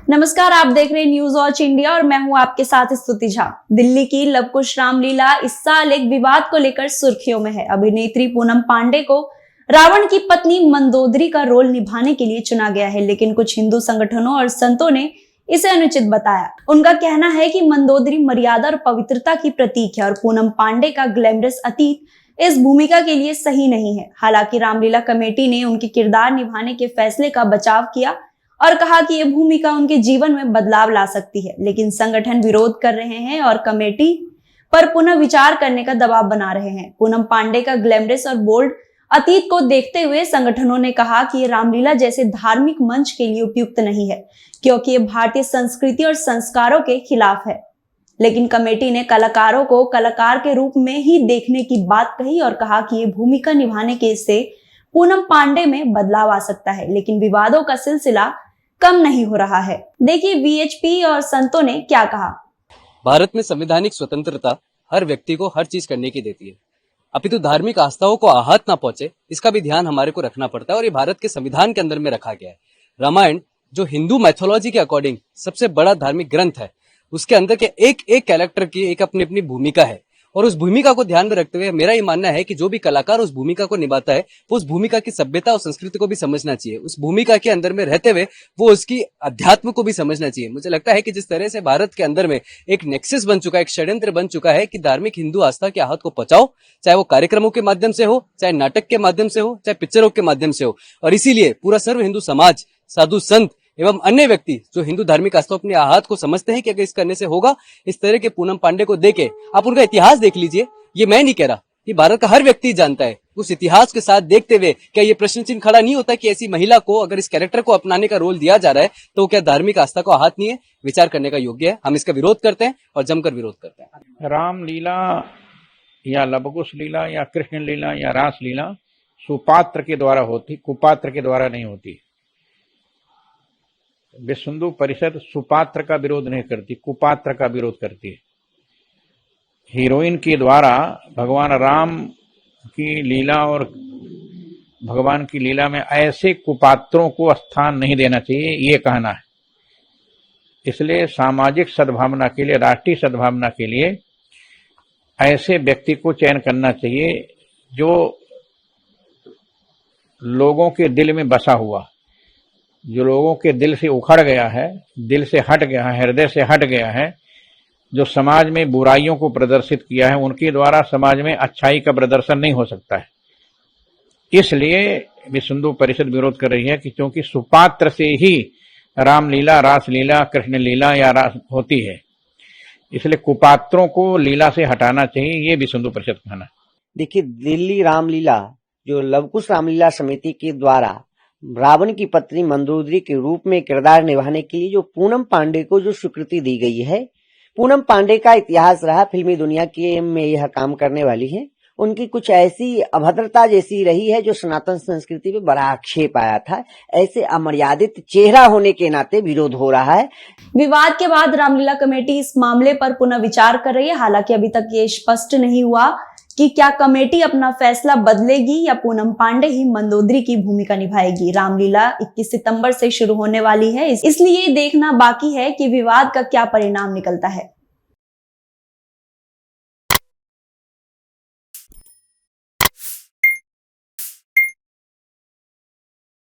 नमस्कार, आप देख रहे हैं न्यूज वॉच इंडिया और मैं हूं आपके साथ स्तुति झा। दिल्ली की लव कुश रामलीला इस साल एक विवाद को लेकर सुर्खियों में है। अभिनेत्री पूनम पांडे को रावण की पत्नी मंदोदरी का रोल निभाने के लिए चुना गया है, लेकिन कुछ हिंदू संगठनों और संतों ने इसे अनुचित बताया। उनका कहना है कि मंदोदरी मर्यादा और पवित्रता की प्रतीक है और पूनम पांडे का ग्लैमरस अतीत इस भूमिका के लिए सही नहीं है। हालांकि रामलीला कमेटी ने उनके किरदार निभाने के फैसले का बचाव किया और कहा कि यह भूमिका उनके जीवन में बदलाव ला सकती है, लेकिन संगठन विरोध कर रहे हैं और कमेटी पर पुनः विचार करने का दबाव बना रहे हैं। पूनम पांडे का ग्लैमरस और बोल्ड अतीत को देखते हुए संगठनों ने कहा कि ये रामलीला जैसे धार्मिक मंच के लिए उपयुक्त नहीं है, क्योंकि ये भारतीय संस्कृति और संस्कारों के खिलाफ है। लेकिन कमेटी ने कलाकारों को कलाकार के रूप में ही देखने की बात कही और कहा कि ये भूमिका निभाने के से पूनम पांडे में बदलाव आ सकता है, लेकिन विवादों का सिलसिला कम नहीं हो रहा है। देखिए वीएचपी और संतों ने क्या कहा। भारत में संवैधानिक स्वतंत्रता हर व्यक्ति को हर चीज करने की देती है, अपितु धार्मिक आस्थाओं को आहत ना पहुंचे इसका भी ध्यान हमारे को रखना पड़ता है और ये भारत के संविधान के अंदर में रखा गया है। रामायण जो हिंदू मैथोलॉजी के अकॉर्डिंग सबसे बड़ा धार्मिक ग्रंथ है, उसके अंदर के एक एक कैरेक्टर की एक अपनी अपनी भूमिका है और उस भूमिका को ध्यान में रखते हुए मेरा ये मानना है कि जो भी कलाकार उस भूमिका को निभाता है वो उस भूमिका की सभ्यता और संस्कृति को भी समझना चाहिए। उस भूमिका के अंदर में रहते हुए वो उसकी अध्यात्म को भी समझना चाहिए। मुझे लगता है कि जिस तरह से भारत के अंदर में एक नेक्सस बन चुका है, एक षड्यंत्र बन चुका है कि धार्मिक हिंदू आस्था की आहत को पचाओ, चाहे वो कार्यक्रमों के माध्यम से हो, चाहे नाटक के माध्यम से हो, चाहे पिक्चरों के माध्यम से हो। और इसीलिए पूरा सर्व हिंदू समाज, साधु संत एवं अन्य व्यक्ति जो हिंदू धार्मिक आस्था अपने आहत को समझते हैं कि अगर इस करने से होगा, इस तरह के पूनम पांडे को देके आप उनका इतिहास देख लीजिए। ये मैं नहीं कह रहा, कि भारत का हर व्यक्ति जानता है। उस इतिहास के साथ देखते हुए क्या ये प्रश्न चिन्ह खड़ा नहीं होता कि ऐसी महिला को अगर इस कैरेक्टर को अपनाने का रोल दिया जा रहा है तो क्या धार्मिक आस्था को आहत नहीं है? विचार करने का योग्य है। हम इसका विरोध करते हैं और जमकर विरोध करते हैं। रामलीला या लवकुश लीला या कृष्ण लीला या रास लीला सुपात्र के द्वारा होती, कुपात्र के द्वारा नहीं होती। विश्व हिंदू परिषद सुपात्र का विरोध नहीं करती, कुपात्र का विरोध करती है। हीरोइन के द्वारा भगवान राम की लीला और भगवान की लीला में ऐसे कुपात्रों को स्थान नहीं देना चाहिए, ये कहना है। इसलिए सामाजिक सद्भावना के लिए, राष्ट्रीय सद्भावना के लिए ऐसे व्यक्ति को चयन करना चाहिए जो लोगों के दिल में बसा हुआ, जो लोगों के दिल से उखड़ गया है, दिल से हट गया है, हृदय से हट गया है, जो समाज में बुराइयों को प्रदर्शित किया है, उनके द्वारा समाज में अच्छाई का प्रदर्शन नहीं हो सकता है। इसलिए विश्व हिंदू परिषद विरोध कर रही है कि क्योंकि सुपात्र से ही रामलीला, रासलीला, कृष्ण लीला या रास होती है, इसलिए कुपात्रों को लीला से हटाना चाहिए, ये विश्व हिंदू परिषद कहना है। देखिए, दिल्ली रामलीला जो लवकुश रामलीला समिति के द्वारा रावण की पत्नी मंदोदरी के रूप में किरदार निभाने के लिए जो पूनम पांडे को जो स्वीकृति दी गई है, पूनम पांडे का इतिहास रहा फिल्मी दुनिया के में यह काम करने वाली है। उनकी कुछ ऐसी अभद्रता जैसी रही है जो सनातन संस्कृति पे बड़ा आक्षेप आया था। ऐसे अमर्यादित चेहरा होने के नाते विरोध हो रहा है। विवाद के बाद रामलीला कमेटी इस मामले पर पुनः विचार कर रही है। हालांकि अभी तक ये स्पष्ट नहीं हुआ कि क्या कमेटी अपना फैसला बदलेगी या पूनम पांडे ही मंदोदरी की भूमिका निभाएगी। रामलीला 21 सितंबर से शुरू होने वाली है, इसलिए देखना बाकी है कि विवाद का क्या परिणाम निकलता है।